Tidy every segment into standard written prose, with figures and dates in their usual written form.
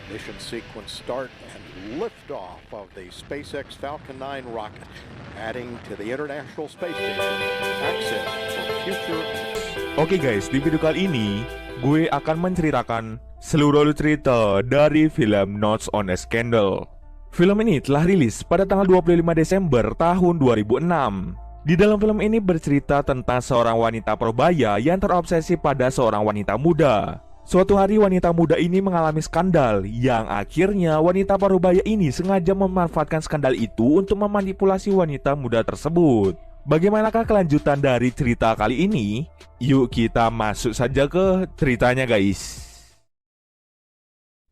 Mission sequence start and liftoff of the SpaceX Falcon 9 rocket, adding to the International Space Station access for future. Oke guys, di video kali ini gue akan menceritakan seluruh cerita dari film Notes on a Scandal. Film ini telah rilis pada tanggal 25 Desember tahun 2006. Di dalam film ini bercerita tentang seorang wanita parubaya yang terobsesi pada seorang wanita muda. Suatu hari wanita muda ini mengalami skandal yang akhirnya wanita parubaya ini sengaja memanfaatkan skandal itu untuk memanipulasi wanita muda tersebut. Bagaimanakah kelanjutan dari cerita kali ini? Yuk kita masuk saja ke ceritanya guys.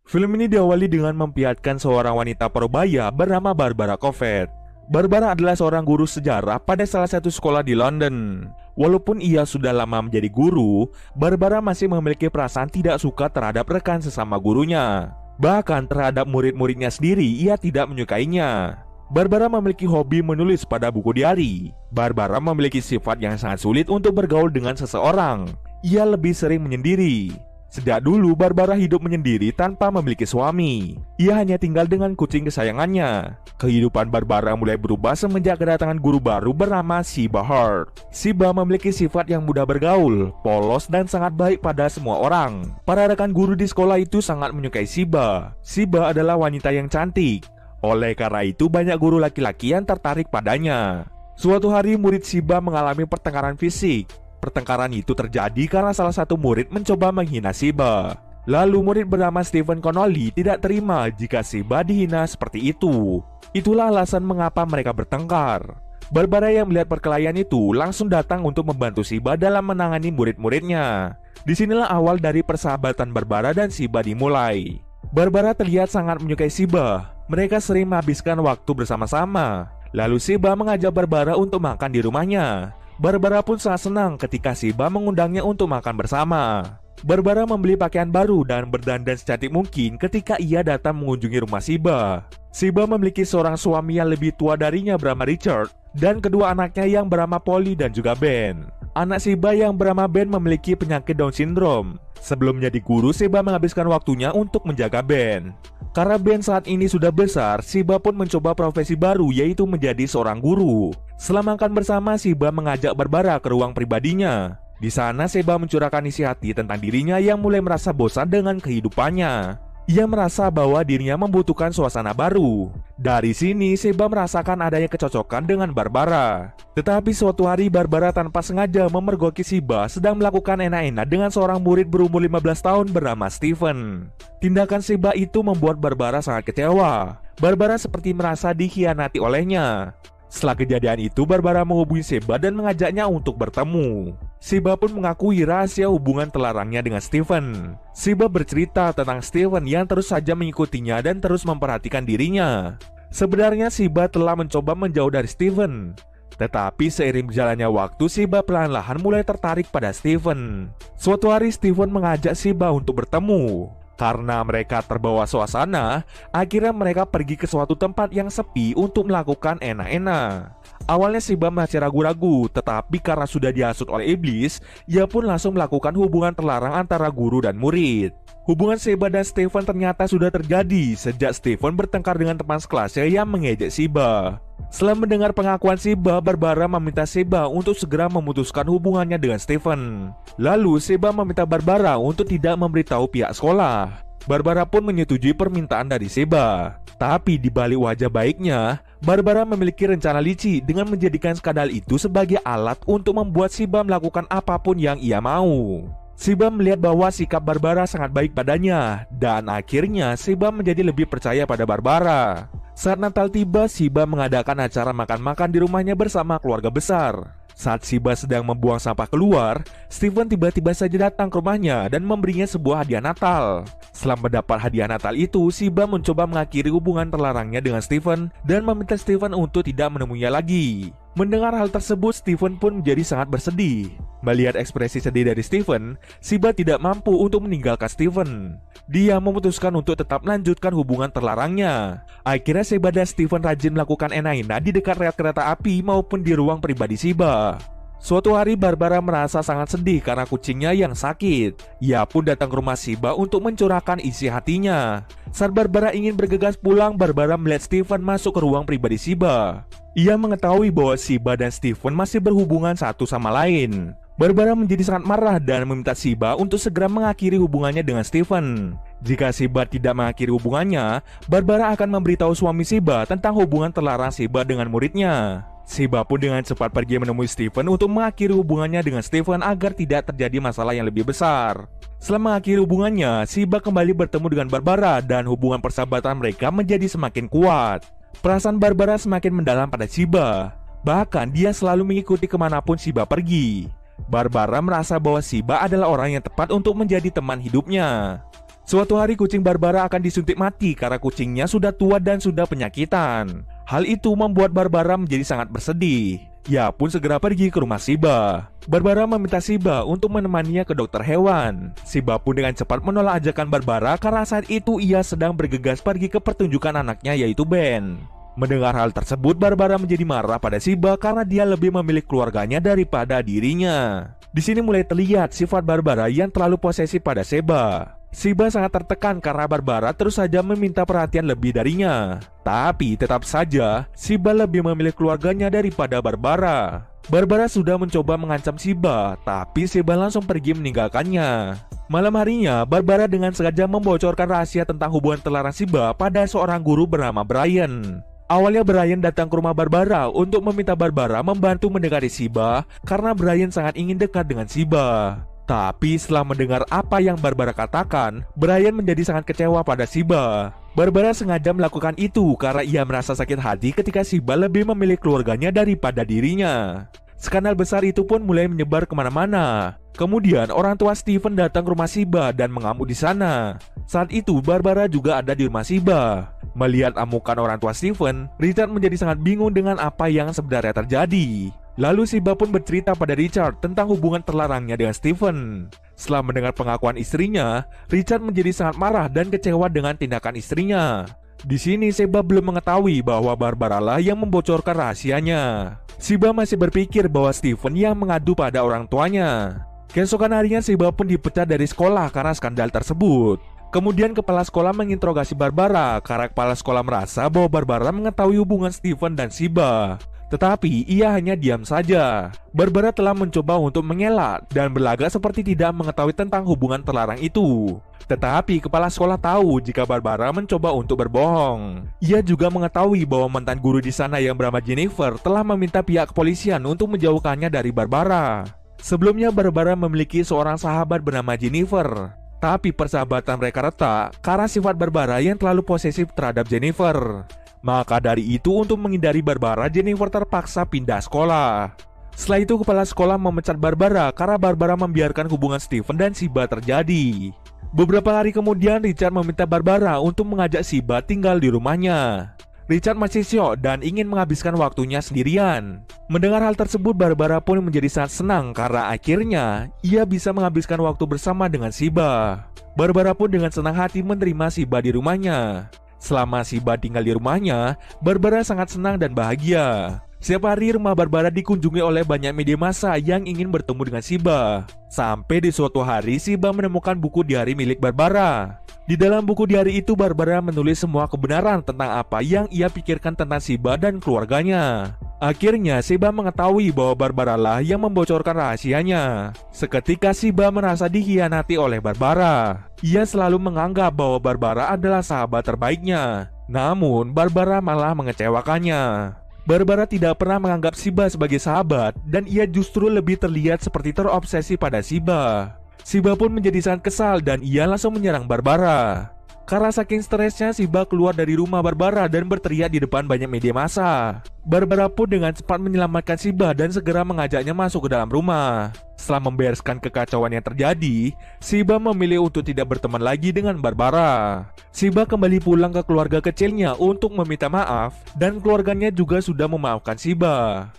Film ini diawali dengan memperlihatkan seorang wanita parubaya bernama Barbara Covet. Barbara adalah seorang guru sejarah pada salah satu sekolah di London. Walaupun ia sudah lama menjadi guru, Barbara masih memiliki perasaan tidak suka terhadap rekan sesama gurunya. Bahkan terhadap murid-muridnya sendiri ia tidak menyukainya. Barbara memiliki hobi menulis pada buku diari. Barbara memiliki sifat yang sangat sulit untuk bergaul dengan seseorang. Ia lebih sering menyendiri. Sejak dulu Barbara hidup menyendiri tanpa memiliki suami. Ia hanya tinggal dengan kucing kesayangannya. Kehidupan Barbara mulai berubah semenjak kedatangan guru baru bernama Siba Hart. Siba memiliki sifat yang mudah bergaul, polos dan sangat baik pada semua orang. Para rekan guru di sekolah itu sangat menyukai Siba. Siba adalah wanita yang cantik. Oleh karena itu banyak guru laki-laki yang tertarik padanya. Suatu hari murid Siba mengalami pertengkaran fisik. Pertengkaran itu terjadi karena salah satu murid mencoba menghina Siba. Lalu murid bernama Stephen Connolly tidak terima jika Siba dihina seperti itu. Itulah alasan mengapa mereka bertengkar. Barbara yang melihat perkelahian itu langsung datang untuk membantu Siba dalam menangani murid-muridnya. Disinilah awal dari persahabatan Barbara dan Siba dimulai. Barbara terlihat sangat menyukai Siba. Mereka sering menghabiskan waktu bersama-sama. Lalu Siba mengajak Barbara untuk makan di rumahnya. Barbara pun sangat senang ketika Siba mengundangnya untuk makan bersama. Barbara membeli pakaian baru dan berdandan secantik mungkin ketika ia datang mengunjungi rumah Siba. Siba memiliki seorang suami yang lebih tua darinya bernama Richard dan kedua anaknya yang bernama Polly dan juga Ben. Anak Siba yang bernama Ben memiliki penyakit Down syndrome. Sebelum menjadi guru, Siba menghabiskan waktunya untuk menjaga Ben. Karena Ben saat ini sudah besar, Siba pun mencoba profesi baru yaitu menjadi seorang guru. Setelah makan bersama, Siba mengajak Barbara ke ruang pribadinya. Di sana Siba mencurahkan isi hati tentang dirinya yang mulai merasa bosan dengan kehidupannya. Ia merasa bahwa dirinya membutuhkan suasana baru. Dari sini Siba merasakan adanya kecocokan dengan Barbara. Tetapi suatu hari Barbara tanpa sengaja memergoki Siba sedang melakukan enak-enak dengan seorang murid berumur 15 tahun bernama Stephen. Tindakan Siba itu membuat Barbara sangat kecewa. Barbara seperti merasa dikhianati olehnya. Setelah kejadian itu, Barbara menghubungi Siba dan mengajaknya untuk bertemu. Siba pun mengakui rahasia hubungan terlarangnya dengan Stephen. Siba bercerita tentang Stephen yang terus saja mengikutinya dan terus memperhatikan dirinya. Sebenarnya Siba telah mencoba menjauh dari Stephen. Tetapi seiring berjalannya waktu, Siba perlahan-lahan mulai tertarik pada Stephen. Suatu hari Stephen mengajak Siba untuk bertemu. Karena mereka terbawa suasana, akhirnya mereka pergi ke suatu tempat yang sepi untuk melakukan enak-enak. Awalnya Siba masih ragu-ragu, tetapi karena sudah dihasut oleh iblis, ia pun langsung melakukan hubungan terlarang antara guru dan murid. Hubungan Siba dan Stephen ternyata sudah terjadi sejak Stephen bertengkar dengan teman sekelasnya yang mengejek Siba. Setelah mendengar pengakuan Siba, Barbara meminta Siba untuk segera memutuskan hubungannya dengan Stephen. Lalu Siba meminta Barbara untuk tidak memberitahu pihak sekolah. Barbara pun menyetujui permintaan dari Siba. Tapi di balik wajah baiknya, Barbara memiliki rencana licik dengan menjadikan skandal itu sebagai alat untuk membuat Siba melakukan apapun yang ia mau. Siba melihat bahwa sikap Barbara sangat baik padanya, dan akhirnya Siba menjadi lebih percaya pada Barbara. Saat Natal tiba, Siba mengadakan acara makan-makan di rumahnya bersama keluarga besar. Saat Siba sedang membuang sampah keluar, Stephen tiba-tiba saja datang ke rumahnya dan memberinya sebuah hadiah Natal. Setelah mendapat hadiah Natal itu, Siba mencoba mengakhiri hubungan terlarangnya dengan Stephen dan meminta Stephen untuk tidak menemuinya lagi. Mendengar hal tersebut, Stephen pun menjadi sangat bersedih. Melihat ekspresi sedih dari Stephen, Siba tidak mampu untuk meninggalkan Stephen. Dia memutuskan untuk tetap melanjutkan hubungan terlarangnya. Akhirnya Siba dan Stephen rajin melakukan enak-enak di dekat rel kereta api maupun di ruang pribadi Siba. Suatu hari Barbara merasa sangat sedih karena kucingnya yang sakit. Ia pun datang ke rumah Shiba untuk mencurahkan isi hatinya. Saat Barbara ingin bergegas pulang, Barbara melihat Steven masuk ke ruang pribadi Shiba. Ia mengetahui bahwa Shiba dan Steven masih berhubungan satu sama lain. Barbara menjadi sangat marah dan meminta Shiba untuk segera mengakhiri hubungannya dengan Steven. Jika Shiba tidak mengakhiri hubungannya, Barbara akan memberitahu suami Shiba tentang hubungan terlarang Shiba dengan muridnya. Shiba pun dengan cepat pergi menemui Steven untuk mengakhiri hubungannya dengan Steven agar tidak terjadi masalah yang lebih besar. Setelah mengakhiri hubungannya, Shiba kembali bertemu dengan Barbara dan hubungan persahabatan mereka menjadi semakin kuat. Perasaan Barbara semakin mendalam pada Shiba. Bahkan dia selalu mengikuti kemanapun Shiba pergi. Barbara merasa bahwa Shiba adalah orang yang tepat untuk menjadi teman hidupnya. Suatu hari kucing Barbara akan disuntik mati karena kucingnya sudah tua dan sudah penyakitan. Hal itu membuat Barbara menjadi sangat bersedih. Ia pun segera pergi ke rumah Shiba. Barbara meminta Shiba untuk menemaninya ke dokter hewan. Shiba pun dengan cepat menolak ajakan Barbara karena saat itu ia sedang bergegas pergi ke pertunjukan anaknya yaitu Ben. Mendengar hal tersebut, Barbara menjadi marah pada Shiba karena dia lebih memilih keluarganya daripada dirinya. Di sini mulai terlihat sifat Barbara yang terlalu posesif pada Shiba. Shiba sangat tertekan karena Barbara terus saja meminta perhatian lebih darinya. Tapi tetap saja Shiba lebih memilih keluarganya daripada Barbara. Barbara sudah mencoba mengancam Shiba, tapi Shiba langsung pergi meninggalkannya. Malam harinya, Barbara dengan sengaja membocorkan rahasia tentang hubungan terlarang Shiba pada seorang guru bernama Brian. Awalnya Brian datang ke rumah Barbara untuk meminta Barbara membantu mendekati Shiba karena Brian sangat ingin dekat dengan Shiba. Tapi setelah mendengar apa yang Barbara katakan, Brian menjadi sangat kecewa pada Shiba. Barbara sengaja melakukan itu karena ia merasa sakit hati ketika Shiba lebih memilih keluarganya daripada dirinya. Skandal besar itu pun mulai menyebar kemana-mana. Kemudian orang tua Steven datang ke rumah Shiba dan mengamuk di sana. Saat itu Barbara juga ada di rumah Shiba. Melihat amukan orang tua Steven, Richard menjadi sangat bingung dengan apa yang sebenarnya terjadi. Lalu Shiba pun bercerita pada Richard tentang hubungan terlarangnya dengan Steven. Setelah mendengar pengakuan istrinya, Richard menjadi sangat marah dan kecewa dengan tindakan istrinya. Di sini Shiba belum mengetahui bahwa Barbara lah yang membocorkan rahasianya. Shiba masih berpikir bahwa Steven yang mengadu pada orang tuanya. Keesokan harinya Shiba pun dipecat dari sekolah karena skandal tersebut. Kemudian kepala sekolah menginterogasi Barbara karena kepala sekolah merasa bahwa Barbara mengetahui hubungan Steven dan Shiba. Tetapi ia hanya diam saja. Barbara telah mencoba untuk mengelak dan berlagak seperti tidak mengetahui tentang hubungan terlarang itu. Tetapi kepala sekolah tahu jika Barbara mencoba untuk berbohong. Ia juga mengetahui bahwa mantan guru di sana yang bernama Jennifer telah meminta pihak kepolisian untuk menjauhkannya dari Barbara. Sebelumnya Barbara memiliki seorang sahabat bernama Jennifer. Tapi persahabatan mereka retak karena sifat Barbara yang terlalu posesif terhadap Jennifer. Maka dari itu untuk menghindari Barbara, Jennifer terpaksa pindah sekolah. Setelah itu kepala sekolah memecat Barbara karena Barbara membiarkan hubungan Steven dan Shiba terjadi. Beberapa hari kemudian Richard meminta Barbara untuk mengajak Shiba tinggal di rumahnya. Richard masih syok dan ingin menghabiskan waktunya sendirian. Mendengar hal tersebut, Barbara pun menjadi sangat senang karena akhirnya ia bisa menghabiskan waktu bersama dengan Shiba. Barbara pun dengan senang hati menerima Shiba di rumahnya. Selama Shiba tinggal di rumahnya, Barbara sangat senang dan bahagia. Setiap hari rumah Barbara dikunjungi oleh banyak media massa yang ingin bertemu dengan Shiba. Sampai di suatu hari Shiba menemukan buku diari milik Barbara. Di dalam buku diari itu Barbara menulis semua kebenaran tentang apa yang ia pikirkan tentang Shiba dan keluarganya. Akhirnya Shiba mengetahui bahwa Barbara lah yang membocorkan rahasianya. Seketika Shiba merasa dikhianati oleh Barbara. Ia selalu menganggap bahwa Barbara adalah sahabat terbaiknya. Namun Barbara malah mengecewakannya. Barbara tidak pernah menganggap Shiba sebagai sahabat dan ia justru lebih terlihat seperti terobsesi pada Shiba. Shiba pun menjadi sangat kesal dan ia langsung menyerang Barbara. Karena saking stresnya, Shiba keluar dari rumah Barbara dan berteriak di depan banyak media massa. Barbara pun dengan cepat menyelamatkan Shiba dan segera mengajaknya masuk ke dalam rumah. Setelah membereskan kekacauan yang terjadi, Shiba memilih untuk tidak berteman lagi dengan Barbara. Shiba kembali pulang ke keluarga kecilnya untuk meminta maaf dan keluarganya juga sudah memaafkan Shiba.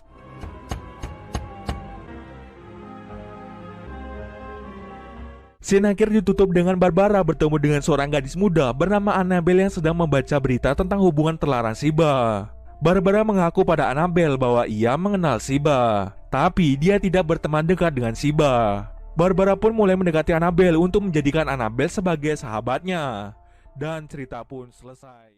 Scene akhir ditutup dengan Barbara bertemu dengan seorang gadis muda bernama Annabelle yang sedang membaca berita tentang hubungan terlarang Shiba. Barbara mengaku pada Annabelle bahwa ia mengenal Shiba, tapi dia tidak berteman dekat dengan Shiba. Barbara pun mulai mendekati Annabelle untuk menjadikan Annabelle sebagai sahabatnya. Dan cerita pun selesai.